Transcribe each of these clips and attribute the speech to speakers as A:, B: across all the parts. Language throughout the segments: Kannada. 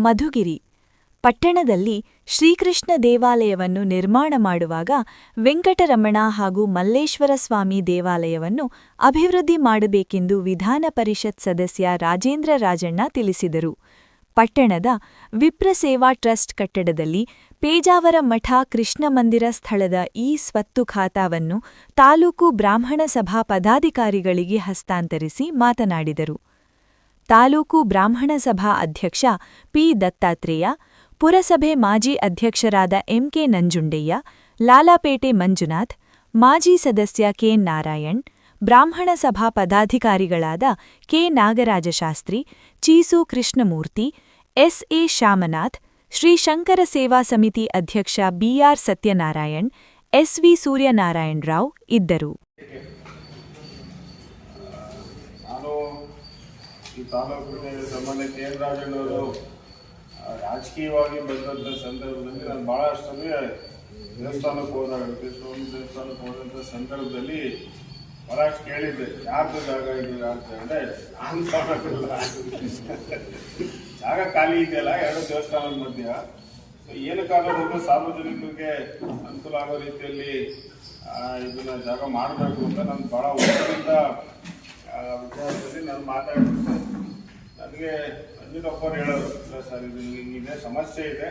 A: ಮಧುಗಿರಿ ಪಟ್ಟಣದಲ್ಲಿ ಶ್ರೀಕೃಷ್ಣ ದೇವಾಲಯವನ್ನು ನಿರ್ಮಾಣ ಮಾಡುವಾಗ ವೆಂಕಟರಮಣ ಹಾಗೂ ಮಲ್ಲೇಶ್ವರ ಸ್ವಾಮಿ ದೇವಾಲಯವನ್ನು ಅಭಿವೃದ್ಧಿ ಮಾಡಬೇಕೆಂದು ವಿಧಾನ ಪರಿಷತ್ ಸದಸ್ಯ ರಾಜೇಂದ್ರ ರಾಜಣ್ಣ ತಿಳಿಸಿದರು. ಪಟ್ಟಣದ ವಿಪ್ರ ಸೇವಾ ಟ್ರಸ್ಟ್ ಕಟ್ಟಡದಲ್ಲಿ ಪೇಜಾವರ ಮಠ ಕೃಷ್ಣ ಮಂದಿರ ಸ್ಥಳದ ಈ ಸ್ವತ್ತು ಖಾತಾವನ್ನು ತಾಲೂಕು ಬ್ರಾಹ್ಮಣ ಸಭಾ ಪದಾಧಿಕಾರಿಗಳಿಗೆ ಹಸ್ತಾಂತರಿಸಿ ಮಾತನಾಡಿದರು. ತಾಲೂಕು ಬ್ರಾಹ್ಮಣ ಸಭಾ ಅಧ್ಯಕ್ಷ ಪಿ. ದತ್ತಾತ್ರೇಯ, ಪುರಸಭೆ ಮಾಜಿ ಅಧ್ಯಕ್ಷರಾದ ಎಂಕೆ ನಂಜುಂಡಯ್ಯ, ಲಾಲಾಪೇಟೆ ಮಂಜುನಾಥ್, ಮಾಜಿ ಸದಸ್ಯ ಕೆ. ನಾರಾಯಣ್, ಬ್ರಾಹ್ಮಣ ಸಭಾ ಪದಾಧಿಕಾರಿಗಳಾದ K. Nagarajashastri, Cheesu Krishnamurthy, S. A. Shamanath, Shri Shankara Seva Samiti ಅಧ್ಯಕ್ಷ B. R. Satyanarayan, S. V. Suryanarayanarao ಇದ್ದರು.
B: ಈ ತಾಲೂಕಿನ ಸಾಮಾನ್ಯ ಕೆ. ಎನ್. ರಾಜಣ್ಣವರು ರಾಜಕೀಯವಾಗಿ ಬಂದಂಥ ಸಂದರ್ಭದಲ್ಲಿ ನಾನು ಭಾಳಷ್ಟು ಸಮಯ ದೇವಸ್ಥಾನಕ್ಕೆ ಹೋದಾಗ ಕೃಷ್ಣನ ದೇವಸ್ಥಾನಕ್ಕೆ ಹೋದಂಥ ಸಂದರ್ಭದಲ್ಲಿ ಭಾಳಷ್ಟು ಕೇಳಿದ್ದೆ, ಯಾರ್ದು ಜಾಗ ಇದೀರಾ ಅಂತ ಹೇಳಿದ್ರೆ ನಾನು ತಗೊಳ್ಳೋದಿಲ್ಲ, ಜಾಗ ಖಾಲಿ ಇದೆಯಲ್ಲ ಎರಡು ದೇವಸ್ಥಾನದ ಮಧ್ಯ, ಏನಕ್ಕಾಗೋದು ಸಾರ್ವಜನಿಕರಿಗೆ ಅನುಕೂಲ ಆಗೋ ರೀತಿಯಲ್ಲಿ ಇದನ್ನ ಜಾಗ ಮಾಡಬೇಕು ಅಂತ ನಾನು ಭಾಳ ವರ್ಷದಿಂದ ವಿಚಾರದಲ್ಲಿ ನಾನು ಮಾತಾಡ್ತಿದ್ದೆ. ನನಗೆ ಅಂಜಿನೊಬ್ಬರು ಹೇಳೋರು, ಇಲ್ಲ ಸರ್ ಇದು ಇದೇ ಸಮಸ್ಯೆ ಇದೆ,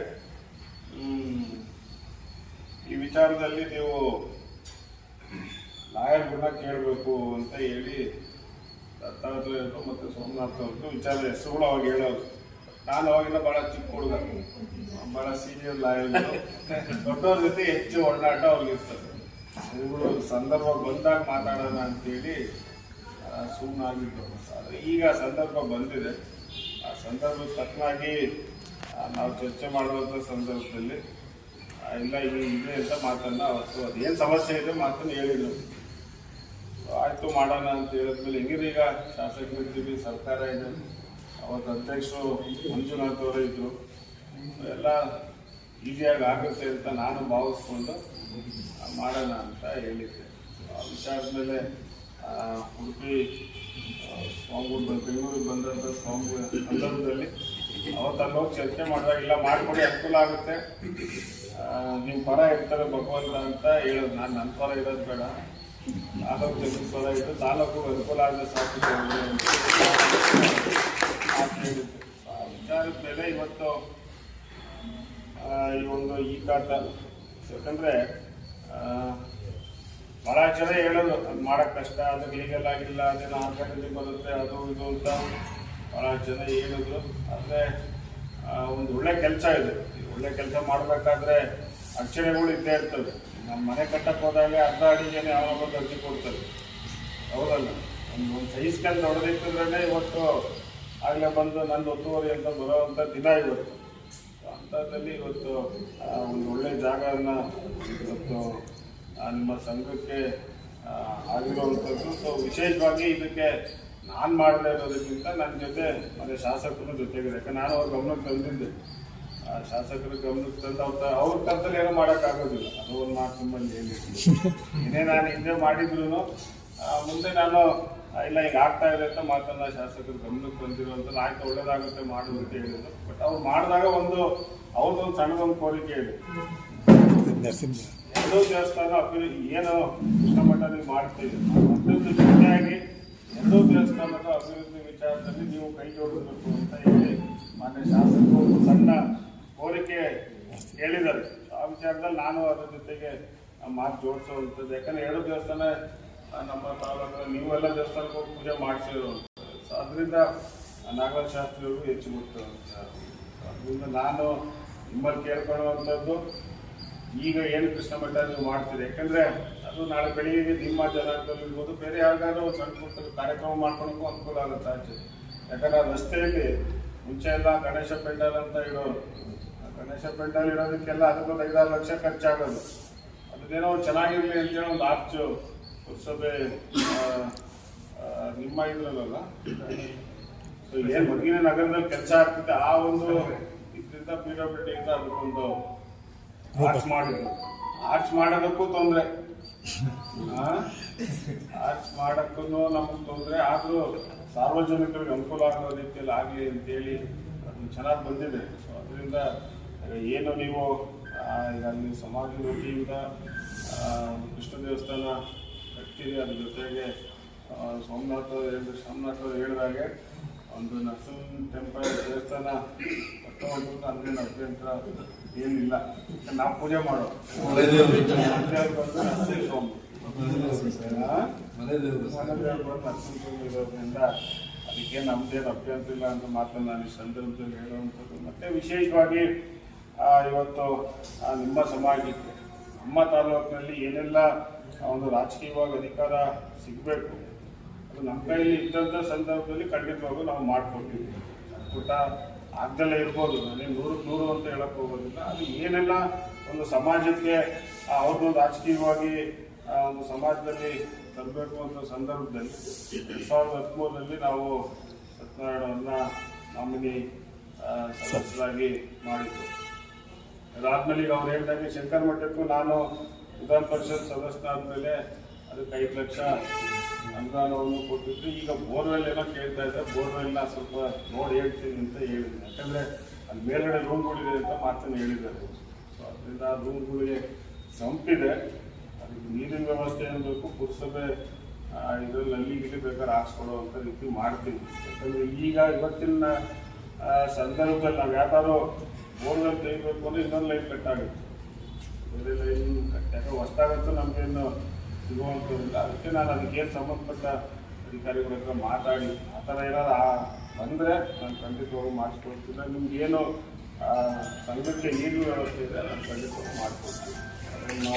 B: ಈ ವಿಚಾರದಲ್ಲಿ ನೀವು ಲಾಯರ್ಗಳನ್ನ ಕೇಳಬೇಕು ಅಂತ ಹೇಳಿ ದತ್ತಾತ್ರೇಯರು ಮತ್ತು ಸೋಮನಾಥ್ ಅವ್ರದ್ದು ವಿಚಾರ ಹೆಸರುಗಳು ಅವಾಗ ಹೇಳೋರು. ನಾನು ಅವಾಗಿಂದ ಭಾಳ ಚಿಕ್ಕ ಹುಡುಗ, ಭಾಳ ಸೀನಿಯರ್ ಲಾಯರ್ಗಳು, ದೊಡ್ಡವ್ರ ಜೊತೆ ಹೆಚ್ಚು ಒಡನಾಟ ಅವ್ರಿಗಿರ್ತದೆ. ಇವುಗಳು ಸಂದರ್ಭ ಬಂದಾಗ ಮಾತಾಡೋಣ ಅಂತೇಳಿ ಸುಮ್ಮನಾಗಿದ್ದು. ಆದರೆ ಈಗ ಸಂದರ್ಭ ಬಂದಿದೆ, ಆ ಸಂದರ್ಭ ತಕ್ಕನಾಗಿ ನಾವು ಚರ್ಚೆ ಮಾಡುವಂಥ ಸಂದರ್ಭದಲ್ಲಿ ಇಲ್ಲ ಇದೆ ಅಂತ ಮಾತನ್ನ ಅವತ್ತು ಅದೇನು ಸಮಸ್ಯೆ ಇದೆ ಮಾತನ್ನು ಹೇಳಿದರು. ಆಯಿತು ಮಾಡೋಣ ಅಂತ ಹೇಳಿದ್ಮೇಲೆ ಹೆಂಗಿದ್ರೆ ಈಗ ಶಾಸಕರಿದ್ದೀವಿ, ಸರ್ಕಾರ ಇದೆ, ಅವತ್ತು ಅಧ್ಯಕ್ಷರು ಮಂಜುನಾಥ್ ಅವರೇ ಇದ್ದರು, ಎಲ್ಲ ಈಸಿಯಾಗಿ ಆಗುತ್ತೆ ಅಂತ ನಾನು ಭಾವಿಸ್ಕೊಂಡು ಮಾಡೋಣ ಅಂತ ಹೇಳಿದ್ದೆ. ಆ ವಿಚಾರದ ಮೇಲೆ ಉಡುಪಿ ಸ್ವಾಮಿಗಳು ಬೆಂಗಳೂರಿಗೆ ಬಂದಂಥ ಸ್ವಾಮಿಗಳ ಸಂದರ್ಭದಲ್ಲಿ ಅವತ್ತಲ್ಲಿ ಹೋಗಿ ಚರ್ಚೆ ಮಾಡಿದಾಗ ಇಲ್ಲ ಮಾಡಿಕೊಡಿ ಅನುಕೂಲ ಆಗುತ್ತೆ, ನಿಮ್ಮ ಪರ ಇರ್ತಾರೆ ಭಗವಂತ ಅಂತ ಹೇಳೋದು. ನಾನು ನನ್ನ ಪರ ಇರೋದು ಬೇಡ, ತಾಲೂಕು ಜನರ ಪರ ಇದ್ದು ತಾಲೂಕು ಅನುಕೂಲ ಆಗದೆ ಸಾಕು ಅಂತ ಹೇಳಿದ್ದೆ. ಆ ವಿಚಾರದ ಮೇಲೆ ಇವತ್ತು ಈ ಒಂದು ಈ ಖಾತ, ಯಾಕಂದರೆ ಭಾಳ ಜನ ಹೇಳೋದು ಅದು ಮಾಡೋಕ್ಕೆ ಕಷ್ಟ, ಅದು ಲೀಗಲ್ ಆಗಿಲ್ಲ, ಅದೇನೋ ಆರ್ಗನೈಸಿ ಬರುತ್ತೆ, ಅದು ಇದು ಅಂತ ಭಾಳ ಜನ ಹೇಳಿದ್ರು. ಆದರೆ ಒಂದು ಒಳ್ಳೆ ಕೆಲಸ ಇದೆ. ಒಳ್ಳೆ ಕೆಲಸ ಮಾಡಬೇಕಾದ್ರೆ ಅಡಚಣೆಗಳು ಇದ್ದೇ ಇರ್ತವೆ. ನಮ್ಮ ಮನೆ ಕಟ್ಟಕ್ಕೆ ಹೋದಾಗೆ ಅರ್ಧ ಅಡಿಗೆನೆ ಯಾವಾಗ ಬಂದು ಅರ್ಜಿ ಕೊಡ್ತಾರೆ, ಹೌದಲ್ಲ? ಒಂದು ಸೈಜ್ಕಂಡು ದೊಡ್ಡದಿತ್ತಂದ್ರೆ ಇವತ್ತು ಆಗಲೇ ಬಂದು ನಂದು ಒತ್ತುವರಿ ಅಂತ ಬರೋವಂಥ ದಿನ ಇವತ್ತು. ಅಂಥದ್ದಲ್ಲಿ ಇವತ್ತು ಒಂದು ಒಳ್ಳೆ ಜಾಗವನ್ನು ಇವತ್ತು ನಿಮ್ಮ ಸಂಘಕ್ಕೆ ಆಗಿರುವಂಥದ್ದು. ಸೊ ವಿಶೇಷವಾಗಿ ಇದಕ್ಕೆ ನಾನು ಮಾಡದೇ ಇರೋದಕ್ಕಿಂತ ನನ್ನ ಜೊತೆ ಮತ್ತು ಶಾಸಕರ ಜೊತೆಗಿದೆ. ಯಾಕಂದ್ರೆ ನಾನು ಅವ್ರ ಗಮನಕ್ಕೆ ತಂದಿದ್ದೆ, ಶಾಸಕರ ಗಮನಕ್ಕೆ ತಂದು ಅವ್ರ ಕರ್ತಲ್ಲಿ ಏನೋ ಮಾಡೋಕ್ಕಾಗೋದಿಲ್ಲ. ಅದು ಒಂದು ಮಾತು ನಿಮ್ಮಲ್ಲಿ ಹೇಳಿದ್ದೆ. ಏನೇ ನಾನು ಹಿಂದೆ ಮಾಡಿದ್ರು ಮುಂದೆ ನಾನು ಇಲ್ಲ ಈಗ ಆಗ್ತಾ ಇದೆ ಅಂತ ಮಾತನ್ನ ಶಾಸಕರ ಗಮನಕ್ಕೆ ಬಂದಿರುವಂಥದ್ದು. ಆಯ್ತು ಒಳ್ಳೇದಾಗುತ್ತೆ ಮಾಡು ಅಂತ ಹೇಳಿದ್ರು. ಬಟ್ ಅವ್ರು ಮಾಡಿದಾಗ ಅವ್ರದ್ದೊಂದು ಸಣ್ಣದೊಂದು ಕೋರಿಕೆ ಇದೆ, ಎರಡೂ ದೇವಸ್ಥಾನ ಏನು ಕೃಷ್ಣ ಮಠ ನೀವು ಮಾಡ್ತೀವಿ, ಮತ್ತೊಂದು ಜೊತೆಯಾಗಿ ಎರಡೂ ದೇವಸ್ಥಾನದ ಅಭಿವೃದ್ಧಿ ವಿಚಾರದಲ್ಲಿ ನೀವು ಕೈ ಜೋಡಿಸಬೇಕು ಅಂತ ಹೇಳಿ ಮಾನ್ಯ ಶಾಸಕರು ಒಂದು ಸಣ್ಣ ಕೋರಿಕೆ ಹೇಳಿದ್ದಾರೆ. ಆ ವಿಚಾರದಲ್ಲಿ ನಾನು ಅದ್ರ ಜೊತೆಗೆ ಮಾತು ಜೋಡಿಸುವಂಥದ್ದು. ಯಾಕಂದರೆ ಎರಡು ದೇವಸ್ಥಾನ ನಮ್ಮ ತಾಲೂಕು, ನೀವೆಲ್ಲ ದೇವಸ್ಥಾನಕ್ಕೆ ಹೋಗಿ ಪೂಜೆ ಮಾಡಿಸಿರೋದು. ಸೊ ಅದರಿಂದ ನಾಗರಾಜ ಶಾಸ್ತ್ರಿಯವರು ಹೆಚ್ಚು ಗೊತ್ತು. ಅದರಿಂದ ನಾನು ನಿಮ್ಮಲ್ಲಿ ಕೇಳ್ಕೊಳ್ಳುವಂಥದ್ದು, ಈಗ ಏನು ಕೃಷ್ಣ ಮಠ ನೀವು ಮಾಡ್ತೀರಿ, ಯಾಕಂದರೆ ಅದು ನಾಳೆ ಬೆಳಿಗ್ಗೆ ನಿಮ್ಮ ಜನಾಂಗದಲ್ಲಿರ್ಬೋದು, ಬೇರೆ ಯಾರಿಗಾದ್ರೂ ಸಣ್ಣ ಪುಟ್ಟ ಕಾರ್ಯಕ್ರಮ ಮಾಡ್ಕೊಳಕ್ಕೂ ಅನುಕೂಲ ಆಗುತ್ತೆ ಆಚೆ. ಯಾಕಂದರೆ ಆ ರಸ್ತೆಯಲ್ಲಿ ಮುಂಚೆ ಎಲ್ಲ ಗಣೇಶ ಪೆಂಡಾಲ್ ಅಂತ ಇಡೋರು. ಗಣೇಶ ಪೆಂಡಾಲ್ ಇಡೋದಕ್ಕೆಲ್ಲ ಅದಕ್ಕೊಂದು 5-6 ಲಕ್ಷ ಖರ್ಚಾಗೋದು. ಅದನ್ನೇನೋ ಚೆನ್ನಾಗಿರಲಿ ಅಂತೇಳಿ ಒಂದು ಆರ್ಚು ಪುರಸಭೆ ನಿಮ್ಮ ಇದ್ರಲ್ಲ, ಸೊ ಏನು ಮಧುಗಿರಿ ನಗರದಲ್ಲಿ ಕೆಲಸ ಆಗ್ತಿದೆ ಆ ಒಂದು ಇದರಿಂದ PWD ಇಂದ ಅದಕ್ಕೊಂದು ಆರ್ಚ್ ಮಾಡೋದಕ್ಕೂ ತೊಂದರೆ, ಆರ್ಚ್ ಮಾಡೋಕ್ಕೂ ನಮಗೆ ತೊಂದರೆ. ಆದರೂ ಸಾರ್ವಜನಿಕರಿಗೆ ಅನುಕೂಲ ಆಗೋ ರೀತಿಯಲ್ಲಿ ಆಗಲಿ ಅಂತೇಳಿ ಚೆನ್ನಾಗಿ ಬಂದಿದೆ. ಸೊ ಅದರಿಂದ ಏನು ನೀವು ಈಗ ಅಲ್ಲಿ ಸಮಾಜದ ವತಿಯಿಂದ ಕೃಷ್ಣ ದೇವಸ್ಥಾನ ಕಟ್ತೀರಿ, ಅದ್ರ ಜೊತೆಗೆ ಸೋಮನಾಥ ಹೇಳಿದಾಗೆ ಒಂದು ನರಸಿಂಹ ಟೆಂಪಲ್ ದೇವಸ್ಥಾನ ಕಟ್ಟೋದು ಅದೇನು ಅಭ್ಯಂತರ ಏನಿಲ್ಲ. ನಾವು ಪೂಜೆ ಮಾಡೋ ಇರೋದ್ರಿಂದ ಅದಕ್ಕೆ ನಮ್ದೇನು ಅಭ್ಯಂತರ ಇಲ್ಲ ಅಂತ ಮಾತನ್ನು ನಾನು ಈ ಸಂದರ್ಭದಲ್ಲಿ ಹೇಳುವಂಥದ್ದು. ಮತ್ತು ವಿಶೇಷವಾಗಿ ಇವತ್ತು ನಿಮ್ಮ ಸಮಾಜಕ್ಕೆ ನಮ್ಮ ತಾಲೂಕಿನಲ್ಲಿ ಏನೆಲ್ಲ ಒಂದು ರಾಜಕೀಯವಾಗಿ ಅಧಿಕಾರ ಸಿಗಬೇಕು ಅದು ನಮ್ಮ ಕೈಯಲ್ಲಿ ಇದ್ದಂಥ ಸಂದರ್ಭದಲ್ಲಿ ಖಂಡಿತವಾಗೂ ನಾವು ಮಾಡ್ಕೊಡ್ತೀವಿ. ಊಟ ಆಗ್ದಲ್ಲೇ ಇರ್ಬೋದು, ನಾನೇ 100% ಅಂತ ಹೇಳಕ್ಕೆ ಹೋಗೋದಿಲ್ಲ. ಅದು ಏನೆಲ್ಲ ಒಂದು ಸಮಾಜಕ್ಕೆ ಅವ್ರದ್ದು ರಾಜಕೀಯವಾಗಿ ಒಂದು ಸಮಾಜದಲ್ಲಿ ತರಬೇಕು ಅಂತ ಸಂದರ್ಭದಲ್ಲಿ 2013ರಲ್ಲಿ ನಾವು ಸತ್ಯನಾರಾಯಣವ್ರನ್ನ ನಾಮಿನಿ ಸದಸ್ಯರಾಗಿ ಮಾಡಿದ್ದು. ಅದಾದ್ಮೇಲೆ ಈಗ ಅವ್ರು ಹೇಳಿದಾಗೆ ಶಂಕರ ಮಠಕ್ಕೂ ನಾನು ವಿಧಾನ ಪರಿಷತ್ ಸದಸ್ಯನಾದ್ಮೇಲೆ ಅದಕ್ಕೆ 5 ಲಕ್ಷ ಅನುದಾನವನ್ನು ಕೊಟ್ಟಿದ್ದು. ಈಗ ಬೋರ್ವೆಲ್ ಏನೋ ಕೇಳ್ತಾ ಇದ್ದಾರೆ, ಬೋರ್ವೆಲ್ನ ಸ್ವಲ್ಪ ನೋಡಿ ಹೇಳ್ತೀನಿ ಅಂತ ಹೇಳಿದ್ದೀನಿ. ಯಾಕಂದರೆ ಅಲ್ಲಿ ಮೇಲ್ಗಡೆ ರೂಮ್ಗಳಿದೆ ಅಂತ ಮಾತನ್ನು ಹೇಳಿದ್ದಾರೆ. ಸೊ ಅದರಿಂದ ಆ ರೂಮ್ಗಳಿಗೆ ಸಂಪಿದೆ, ಅದಕ್ಕೆ ನೀರಿನ ವ್ಯವಸ್ಥೆ ಏನು ಬೇಕು ಪುರಸಭೆ ಇದರಲ್ಲಿ ಅಲ್ಲಿ ಇಲ್ಲಿ ಬೇಕಾದ್ರೆ ಹಾಕ್ಸ್ಕೊಡೋವಂಥ ರೀತಿ ಮಾಡ್ತೀನಿ. ಯಾಕಂದರೆ ಈಗ ಇವತ್ತಿನ ಸಂದರ್ಭದಲ್ಲಿ ನಾವು ಯಾವ್ದಾದ್ರು ಬೋರ್ವೆಲ್ ತೆಗಿಬೇಕು ಅಂದರೆ ಇನ್ನೊಂದು ಲೈನ್ ಕಟ್ಟಾಗುತ್ತೆ, ಬೇರೆ ಲೈನ್ ಕಟ್ಟಾಗ ಹೊಸ್ದಾಗಂತೂ ನಮಗೇನು ಸಿಗುವಂಥದ್ದಿಲ್ಲ. ಅದಕ್ಕೆ ನಾನು ಅದಕ್ಕೇನು ಸಂಬಂಧಪಟ್ಟ ಅಧಿಕಾರಿಗಳ ಹತ್ರ ಮಾತಾಡಿ ಆ ಥರ ಏನಾದ್ರು ಬಂದರೆ ನಾನು ಖಂಡಿತವಾಗಿ ಮಾಡಿಸ್ಕೊಡ್ತೀನಿ. ನಿಮ್ಗೇನು ಸಂಘಕ್ಕೆ ನೀರಿನ ವ್ಯವಸ್ಥೆ ಇದೆ ನಾನು ಖಂಡಿತವಾಗಿ ಮಾಡಿಕೊಡ್ತೀನಿ. ಅದನ್ನು